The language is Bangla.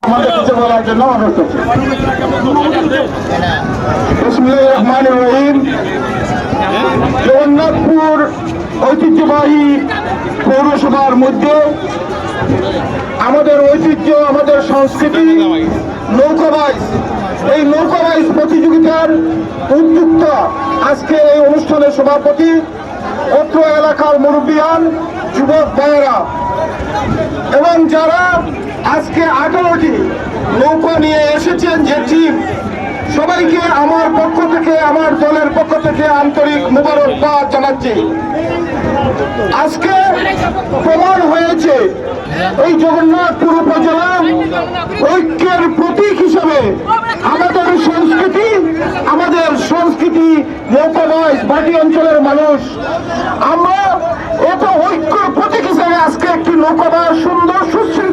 আমাদের কিছু বলার জন্য অনুরোধ করছি। বিসমিল্লাহির রহমানির রহিম। জগন্নাথপুর ঐতিহ্যবাহী পৌরসভার মধ্যে আমাদের ঐতিহ্য, আমাদের সংস্কৃতি নৌকাবাইজ, এই নৌকাবাইজ প্রতিযোগিতার উদ্যোক্তা আজকে এই অনুষ্ঠানের সভাপতি, অত্র এলাকার মুরব্বিয়ান, যুবক ভাইয়েরা এবং যারা আজকে 18টি নৌকা নিয়ে এসেছেন যে টিম, সবাইকে আমার পক্ষ থেকে, আমার দলের পক্ষ থেকে আন্তরিক মোবারকবাদ জানাচ্ছি। আজকে প্রমাণ হয়েছে এই জগন্নাথপুর উপজেলা ঐক্যের প্রতীক হিসেবে আমাদের সংস্কৃতি নৌকাবাইজ ভাটি অঞ্চলের মানুষ, আমরা এত ঐক্যের প্রতীক হিসেবে আজকে একটি নৌকাবাইজ সুন্দর সুশৃঙ্খল